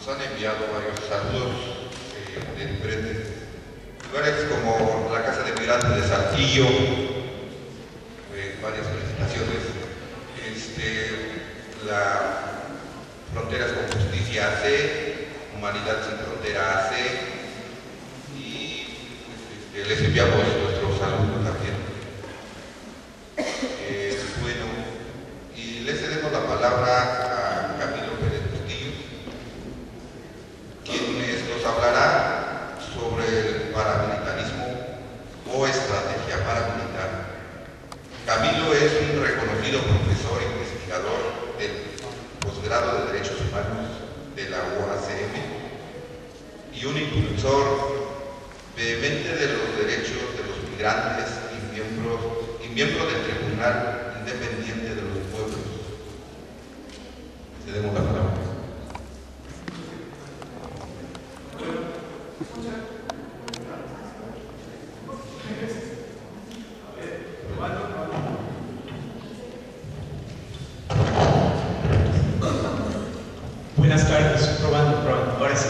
han enviado varios saludos de diferentes lugares, como la Casa de Migrantes de Saltillo, varias felicitaciones. La Fronteras con Justicia AC, Humanidad Sin Frontera AC, y les enviamos nuestros saludos también. Bueno, y les cedemos la palabra a Camilo Pérez Bustillo, quien nos hablará sobre el paramilitarismo o estrategia paramilitar. Camilo es un reconocido profesor e investigador del posgrado de Derechos Humanos de la UACM y un impulsor vehemente de los derechos de los migrantes y miembro del Tribunal Independiente de los Pueblos. Cedemos la palabra. Buenas tardes, probando, ahora sí.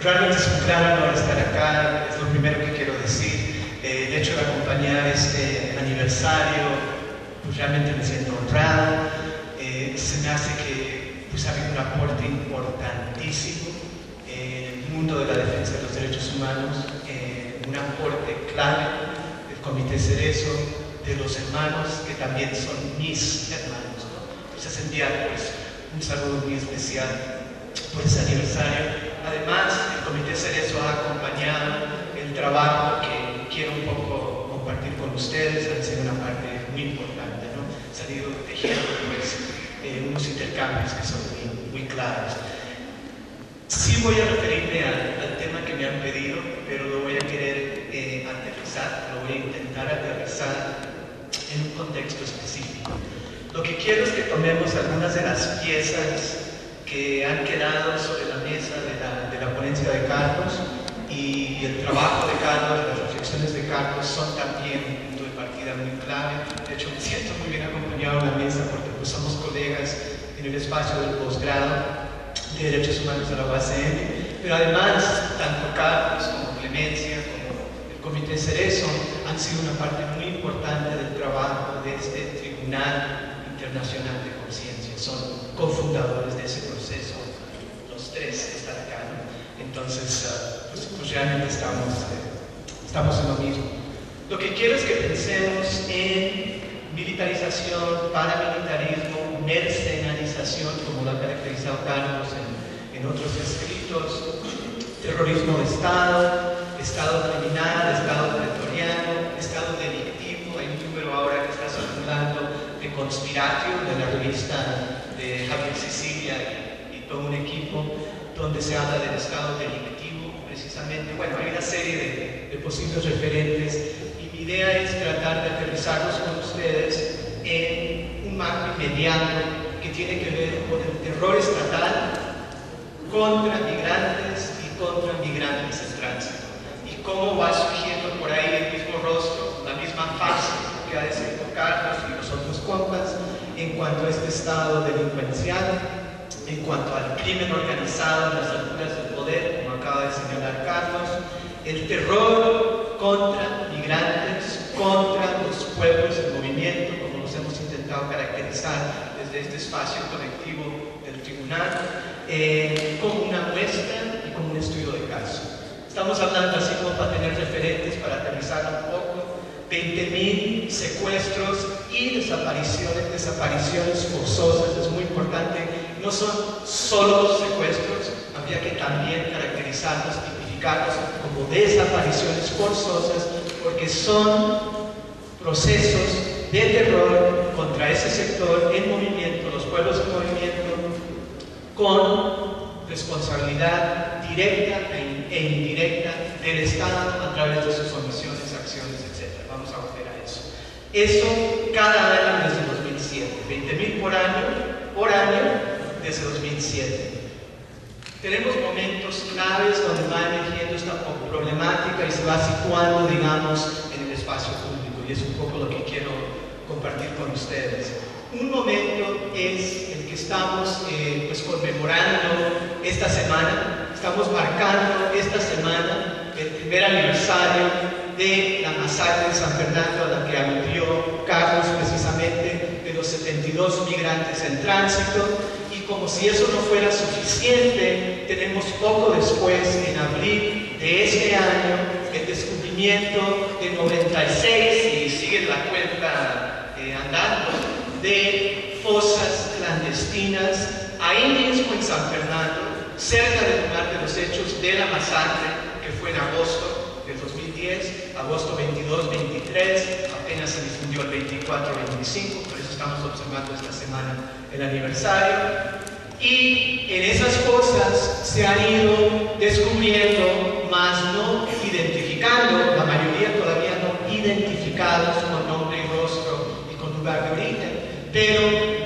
Realmente es un gran honor estar acá, es lo primero que quiero decir. El hecho de acompañar este aniversario, pues realmente me siento honrado. Se me hace que pues, ha habido un aporte importantísimo en el mundo de la defensa de los derechos humanos, un aporte clave del Comité Cerezo, de los hermanos que también son mis hermanos, ¿no? Entonces enviar pues un saludo muy especial por ese aniversario. Además, el Comité Cerezo ha acompañado el trabajo que quiero un poco compartir con ustedes, ha sido una parte muy importante, ¿no? Se han ido tejiendo pues, unos intercambios que son muy claros. Sí voy a referirme al tema que me han pedido, pero lo voy a querer aterrizar, lo voy a intentar aterrizar en un contexto específico. Lo que quiero es que tomemos algunas de las piezas que han quedado sobre la mesa de la ponencia de Carlos, y el trabajo de Carlos, las reflexiones de Carlos son también un punto de partida muy clave. De hecho, me siento muy bien acompañado en la mesa porque pues, somos colegas en el espacio del posgrado de Derechos Humanos de la UACM, pero además, tanto Carlos como Clemencia, como el Comité Cerezo, han sido una parte muy importante del trabajo de este Tribunal Internacional de Conciencia. Son cofundadores de ese proceso, los tres están acá, ¿no? Entonces, pues realmente estamos en lo mismo. Lo que quiero es que pensemos en militarización, paramilitarismo, mercenarización, como lo ha caracterizado Carlos en otros escritos, terrorismo de Estado, Estado criminal, Estado pretoriano, Estado delictivo. Hay un número ahora que está circulando de Conspiratio, de la revista de Javier Sicilia y todo un equipo, donde se habla del Estado delictivo, precisamente. Bueno, hay una serie de posibles referentes, y mi idea es tratar de aterrizarlos con ustedes en un marco inmediato que tiene que ver con el terror estatal contra migrantes y contra migrantes en tránsito, y cómo va surgiendo por ahí el mismo rostro, la misma fase que ha descrito Carlos y los otros compas en cuanto a este estado delincuencial, en cuanto al crimen organizado en las alturas del poder, como acaba de señalar Carlos, el terror contra migrantes, contra los pueblos en movimiento, como los hemos intentado caracterizar desde este espacio colectivo del tribunal, como una muestra y como un estudio de caso. Estamos hablando así como para tener referentes, para aterrizar un poco, 20.000 secuestros y desapariciones forzosas. Es muy importante, no son solo secuestros, habría que también caracterizarlos, tipificarlos como desapariciones forzosas, porque son procesos de terror contra ese sector en movimiento, los pueblos en movimiento, con responsabilidad directa e indirecta del Estado a través de sus omisiones, acciones, etc. Vamos a volver a eso. Eso cada año desde 2007, 20.000 por año desde 2007. Tenemos momentos claves donde va emergiendo esta problemática y se va situando, digamos, en el espacio público, y es un poco lo que quiero compartir con ustedes. Un momento es el que estamos pues conmemorando esta semana. Estamos marcando esta semana el primer aniversario de la masacre de San Fernando a la que aludió Carlos, precisamente, de los 72 migrantes en tránsito. Y como si eso no fuera suficiente, tenemos poco después, en abril de este año, el descubrimiento de 96, y sigue la cuenta andando, de fosas clandestinas ahí mismo en San Fernando, cerca del lugar de los hechos de la masacre, que fue en agosto del 2010, agosto 22-23, apenas se difundió el 24-25, por eso estamos observando esta semana el aniversario. Y en esas fosas se han ido descubriendo, más no identificando, la mayoría todavía no identificados con nombre y rostro y con lugar de origen, pero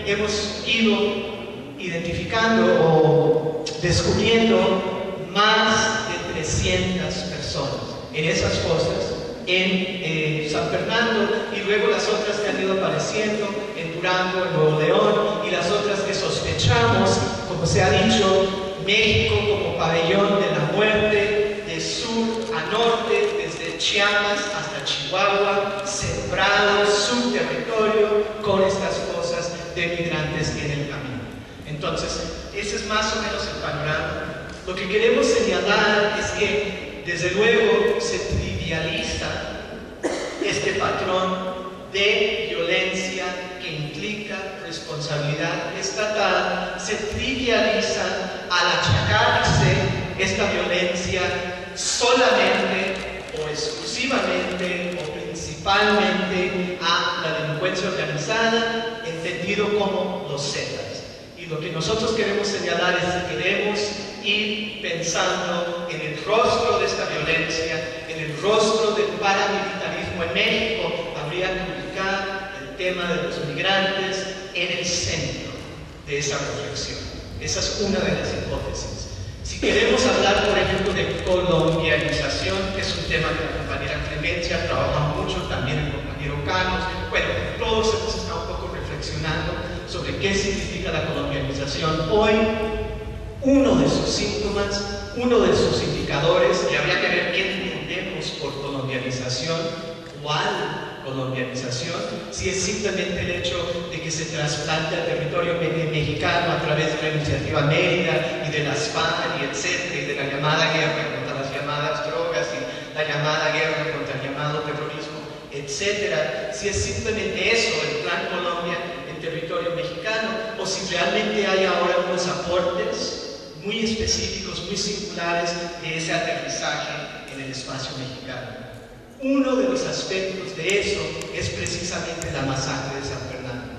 hemos ido identificando o descubriendo más de 300 personas en esas fosas en San Fernando, y luego las otras que han ido apareciendo en Durango, en Nuevo León, y las otras que sospechamos, como se ha dicho, México como pabellón de la muerte, de sur a norte, desde Chiapas hasta Chihuahua, sembrado su territorio con estas fosas de migrantes en el camino. Entonces, ese es más o menos el panorama. Lo que queremos señalar es que, desde luego, se trivializa este patrón de violencia que implica responsabilidad estatal, se trivializa al achacarse esta violencia solamente o exclusivamente o principalmente a la delincuencia organizada, entendido como los Zetas. Y lo que nosotros queremos señalar es que queremos ir pensando en el rostro de esta violencia, en el rostro del paramilitarismo en México. Habría que ubicar el tema de los migrantes en el centro de esa reflexión. Esa es una de las hipótesis. Si queremos hablar, por ejemplo, de colombianización, que es un tema que la compañera Clemencia trabaja mucho, también el compañero Carlos, bueno, todos hemos estado un poco reflexionando sobre qué significa la colombianización. Hoy, uno de sus síntomas, uno de sus indicadores, que habría que ver qué entendemos por colombianización, cuál colombianización, si es simplemente el hecho de que se trasplante al territorio mexicano a través de la iniciativa Mérida y de las FARC y etcétera, y de la llamada guerra contra las llamadas drogas y la llamada guerra contra el llamado terrorismo, etcétera, si es simplemente eso, el Plan Colombia en territorio mexicano, o si realmente hay ahora unos aportes muy específicos, muy singulares de ese aterrizaje en el espacio mexicano. Uno de los aspectos de eso es precisamente la masacre de San Fernando.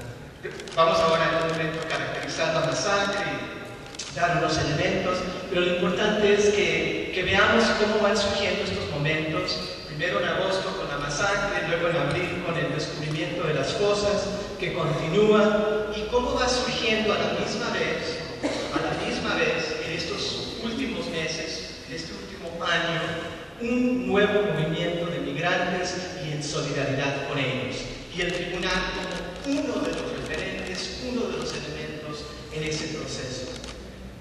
Vamos ahora en un momento a caracterizar la masacre y dar unos elementos, pero lo importante es que veamos cómo van surgiendo estos momentos, primero en agosto con la masacre, luego en abril con el descubrimiento de las fosas, que continúa, y cómo va surgiendo a la misma vez, en estos últimos meses, en este último año, un nuevo movimiento de migrantes y en solidaridad con ellos. Y el tribunal como uno de los referentes, uno de los elementos en ese proceso.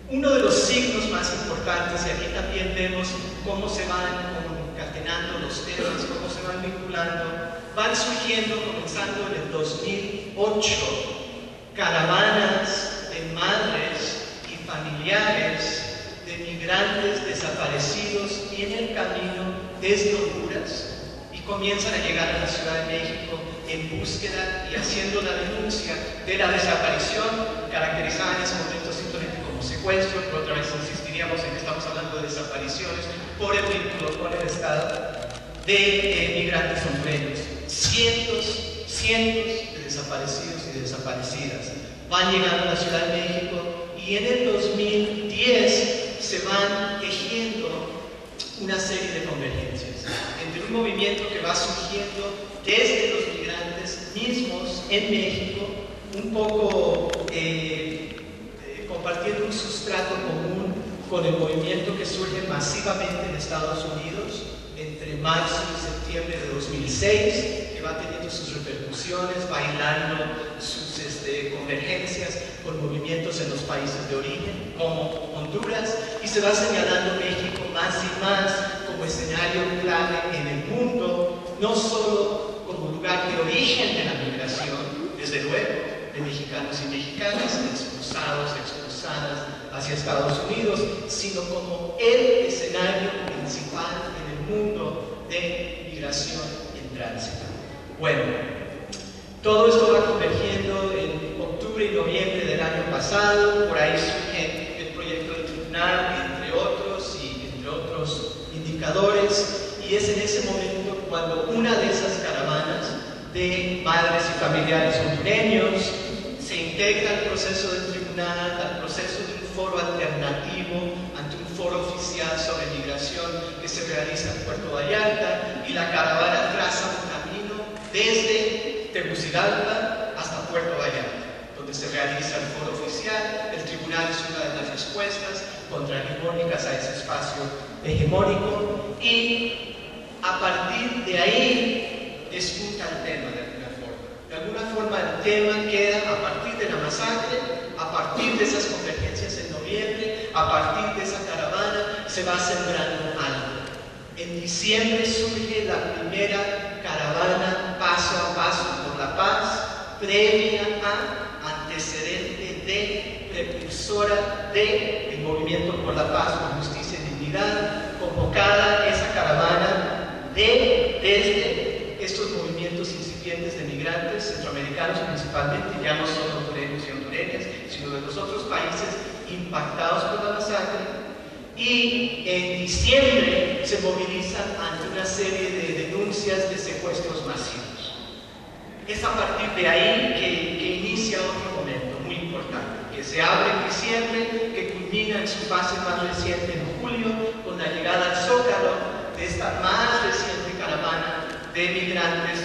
Uno de los signos más importantes, y aquí también vemos cómo se van concatenando los temas, cómo se van vinculando, van surgiendo, comenzando en el 2008, caravanas de madres y familiares de migrantes desaparecidos en el camino desde Honduras, y comienzan a llegar a la Ciudad de México en búsqueda y haciendo la denuncia de la desaparición, caracterizada en ese momento simplemente como secuestro, pero otra vez insistiríamos en que estamos hablando de desapariciones por el vínculo con el Estado, de migrantes hondureños. Cientos de desaparecidos y de desaparecidas van llegando a la Ciudad de México, y en el 2010 se van tejiendo una serie de convergencias entre un movimiento que va surgiendo desde los migrantes mismos en México, un poco compartiendo un sustrato común con el movimiento que surge masivamente en Estados Unidos entre marzo y septiembre de 2006, que va teniendo sus repercusiones, bailando sus convergencias con movimientos en los países de origen, como Honduras, y se va señalando México más y más como escenario clave en el mundo, no solo como lugar de origen de la migración, desde luego, de mexicanos y mexicanas expulsados, expulsadas hacia Estados Unidos, sino como el escenario principal en el mundo de migración en tránsito. Bueno, todo esto va convergiendo en octubre y noviembre del año pasado. Por ahí surge el proyecto del tribunal, entre otros indicadores, y es en ese momento cuando una de esas caravanas de madres y familiares hondureños se integra al proceso del tribunal, al proceso de un foro alternativo ante un foro oficial sobre migración que se realiza en Puerto Vallarta, y la caravana traza un camino desde Tegucigalpa hasta Puerto Vallarta, donde se realiza el foro oficial. El tribunal es una de las respuestas contrahegemónicas a ese espacio hegemónico, y a partir de ahí despunta el tema de alguna forma. De alguna forma el tema queda a partir de la masacre, a partir de esas convergencias en noviembre, a partir de esa caravana, se va sembrando algo. En diciembre surge la primera caravana paso a paso por la paz, previa a, antecedente de, precursora del movimiento por la paz, por justicia y dignidad, convocada esa caravana desde estos movimientos incipientes de migrantes centroamericanos principalmente, ya no solo hondureños y hondureñas, sino de los otros países impactados por la masacre. Y en diciembre se movilizan ante una serie de denuncias de secuestros masivos. Es a partir de ahí que inicia otro momento muy importante, que se abre en diciembre, que culmina en su fase más reciente en julio, con la llegada al Zócalo de esta más reciente caravana de migrantes,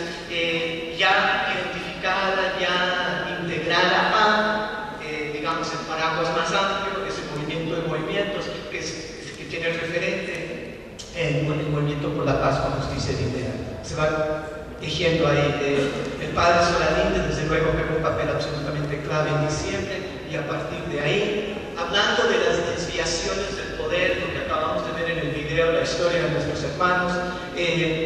ya identificada, ya integrada a, digamos, el paraguas más amplio, ese movimiento de movimientos que tiene el referente en el movimiento por la paz, con justicia y dignidad. Se va tejiendo ahí. El padre Solalinde, desde luego, juega un papel absolutamente clave en diciembre, y a partir de ahí, hablando de las desviaciones del poder, lo que acabamos de ver en el video, la historia de nuestros hermanos,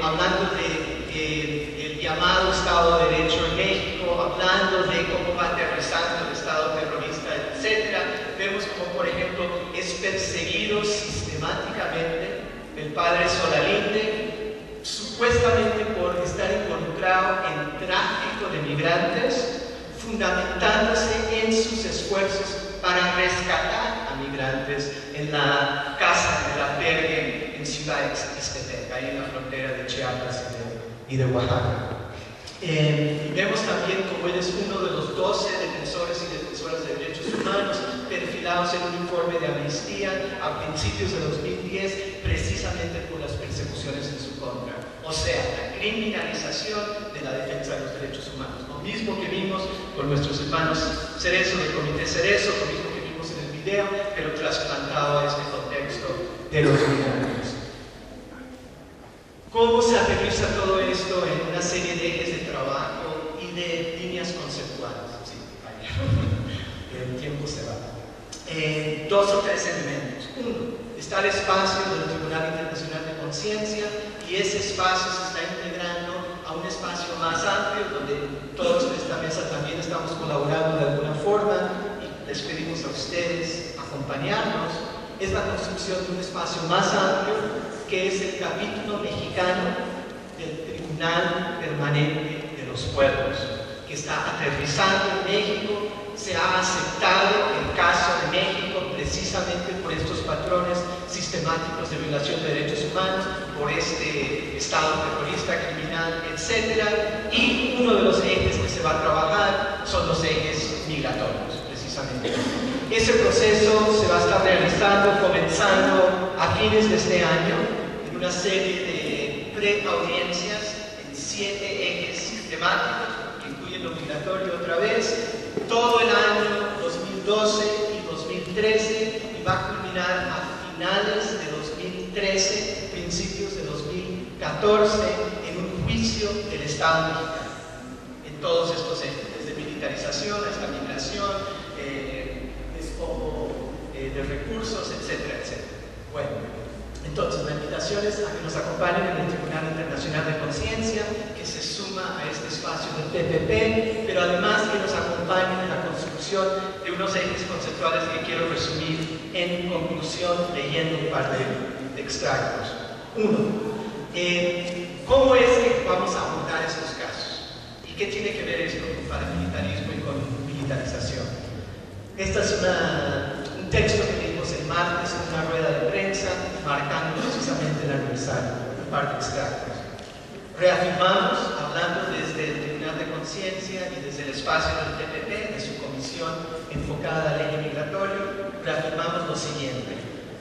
hablando del llamado Estado de Derecho en México, hablando de cómo va aterrizando el Estado terrorista, etc. Vemos como, por ejemplo, es perseguido sistemáticamente el padre Solalinde, supuestamente por estar involucrado en tráfico de migrantes, fundamentándose en sus esfuerzos para rescatar a migrantes en la casa del albergue en Ciudad Ixtepec, ahí en la frontera de Chiapas y de Oaxaca. Y vemos también como él es uno de los 12 defensores y defensoras de derechos humanos perfilados en un informe de amnistía a principios de 2010, precisamente por las persecuciones en su contra. O sea, la criminalización de la defensa de los derechos humanos. Lo mismo que vimos con nuestros hermanos Cerezo del Comité Cerezo, lo mismo que vimos en el video, pero trasplantado a este contexto de los migrantes. ¿Cómo se aterriza todo esto en una serie de ejes de trabajo y de líneas conceptuales? Sí, vaya. El tiempo se va. 2 o 3 elementos. Uno, está el espacio del Tribunal Internacional de Conciencia, y ese espacio se está integrando a un espacio más amplio, donde todos en esta mesa también estamos colaborando de alguna forma, y les pedimos a ustedes acompañarnos. Es la construcción de un espacio más amplio, que es el capítulo mexicano del Tribunal Permanente de los Pueblos, que está aterrizando en México. Se ha aceptado el caso de México precisamente por estos patrones sistemáticos de violación de derechos humanos, por este Estado terrorista, criminal, etc. Y uno de los ejes que se va a trabajar son los ejes migratorios, precisamente. Ese proceso se va a estar realizando, comenzando a fines de este año, en una serie de pre-audiencias en 7 ejes temáticos, que incluyen lo migratorio otra vez, todo el año 2012 y 2013, y va a culminar a finales de 2013, principios de 2014, en un juicio del Estado mexicano, en todos estos ejes, desde militarización, a esta migración, despojo de recursos, etcétera, etcétera. Bueno, entonces la invitación es a que nos acompañen en el Tribunal Internacional de Conciencia, que se suma a este espacio del TPP, pero además que nos acompañen en la construcción de unos ejes conceptuales que quiero resumir en conclusión leyendo un par de extractos. Uno, ¿cómo es que vamos a abordar estos casos? ¿Y qué tiene que ver esto con paramilitarismo y con militarización? Este es un texto que leímos el martes en una rueda de prensa, marcando precisamente el aniversario, un par de extractos. Reafirmamos, hablando desde el Tribunal de Conciencia y desde el espacio del TPP, de su comisión enfocada a la ley migratoria, reafirmamos lo siguiente: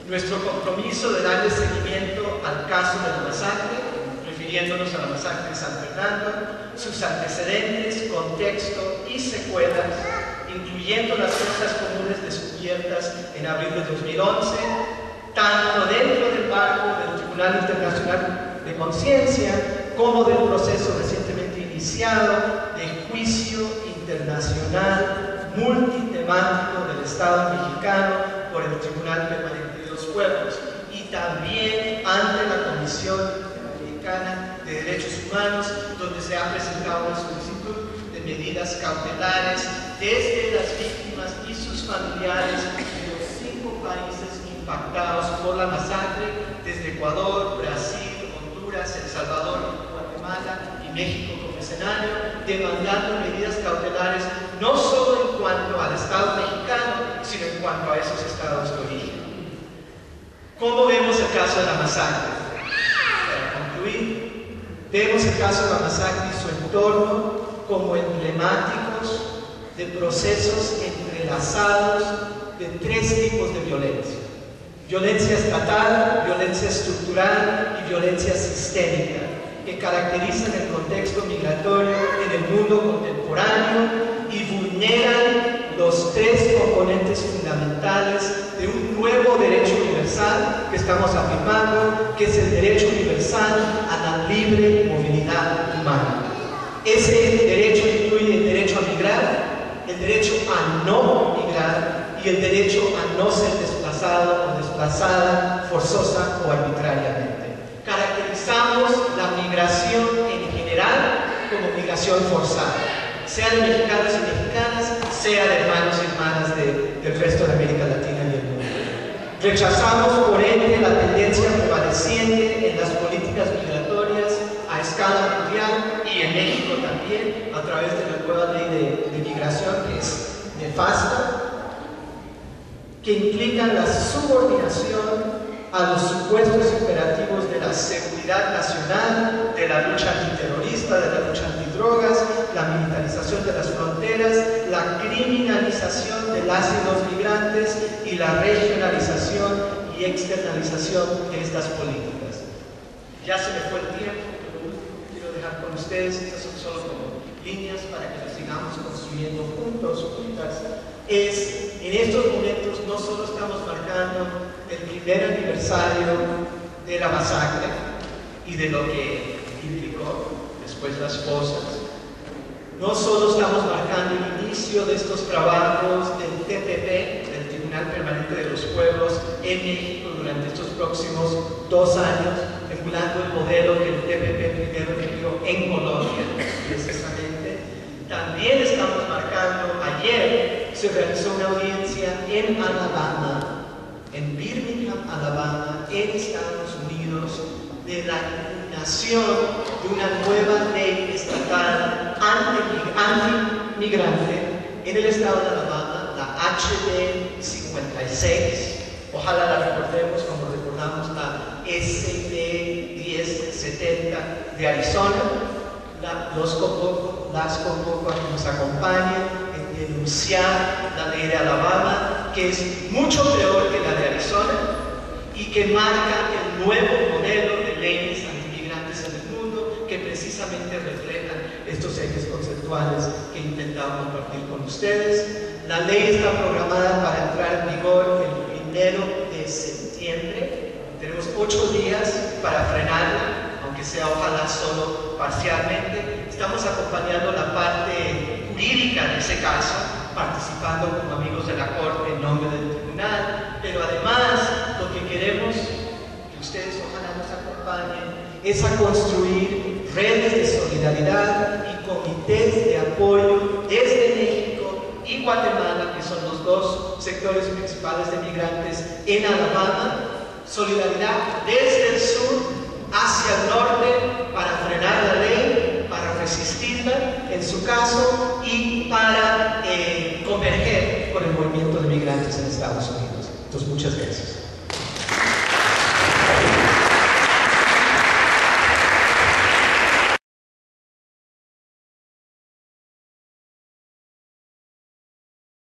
nuestro compromiso de darle seguimiento al caso de la masacre, refiriéndonos a la masacre de San Fernando, sus antecedentes, contexto y secuelas, incluyendo las cosas comunes descubiertas en abril de 2011, tanto dentro del marco del Tribunal Internacional de Conciencia como del proceso recientemente iniciado de juicio internacional multitemático del Estado mexicano por el Tribunal Permanente de los Pueblos, y también ante la Comisión Interamericana de Derechos Humanos, donde se ha presentado una solicitud de medidas cautelares desde las víctimas y sus familiares de los 5 países impactados por la masacre, desde Ecuador, Brasil, Honduras, El Salvador, Guatemala y México como escenario, demandando medidas cautelares no solo en cuanto al Estado mexicano, sino en cuanto a esos estados de origen. ¿Cómo vemos el caso de la masacre? Para concluir, vemos el caso de la masacre y su entorno como emblemáticos de procesos entrelazados de 3 tipos de violencia: violencia estatal, violencia estructural y violencia sistémica, que caracterizan el contexto migratorio en el mundo contemporáneo y vulneran los 3 componentes fundamentales de un nuevo derecho universal que estamos afirmando, que es el derecho universal a la libre movilidad humana. Ese derecho incluye el derecho a migrar, el derecho a no migrar y el derecho a no ser desplazado o desplazada forzosa o arbitrariamente. Caracterizamos la migración en general como migración forzada, sea de mexicanos y mexicanas, sea de hermanos y hermanas del resto de América Latina y el mundo. Rechazamos por ende la tendencia prevaleciente en las políticas migratorias a escala mundial y en México también, a través de la nueva ley de migración, que es nefasta, que implican la subordinación a los supuestos imperativos de la seguridad nacional, de la lucha antiterrorista, de la lucha antidrogas, la militarización de las fronteras, la criminalización de las y los migrantes y la regionalización y externalización de estas políticas. Ya se me fue el tiempo, pero quiero dejar con ustedes, estas son solo como líneas para que las sigamos construyendo juntos, juntas. En estos momentos no solo estamos marcando el primer aniversario de la masacre y de lo que implicó después las fosas, no solo estamos marcando el inicio de estos trabajos del TPP, del Tribunal Permanente de los Pueblos, en México durante estos próximos 2 años, emulando el modelo que el TPP primero vivió en Colombia, precisamente. También estamos marcando, ayer se realizó una audiencia en Alabama, en Birmingham, Alabama, en Estados Unidos, de la impugnación de una nueva ley estatal anti-migrante en el estado de Alabama, la HB 56. Ojalá la recordemos como recordamos la SB 1070 de Arizona. Las convoco a que nos acompañen en denunciar la ley de Alabama, que es mucho peor que la de Arizona y que marca el nuevo modelo de leyes antimigrantes en el mundo, que precisamente reflejan estos ejes conceptuales que he intentado compartir con ustedes. La ley está programada para entrar en vigor el 1 de septiembre. Tenemos 8 días para frenarla, aunque sea ojalá solo parcialmente. Estamos acompañando la parte jurídica de ese caso, participando como amigos de la Corte en nombre del tribunal, pero además lo que queremos, que ustedes ojalá nos acompañen, es a construir redes de solidaridad y comités de apoyo desde México y Guatemala, que son los dos sectores principales de migrantes en Alabama, solidaridad desde el sur hacia el norte para frenar la ley, para resistirla en su caso y para converger con el movimiento de migrantes en Estados Unidos. Entonces, muchas gracias.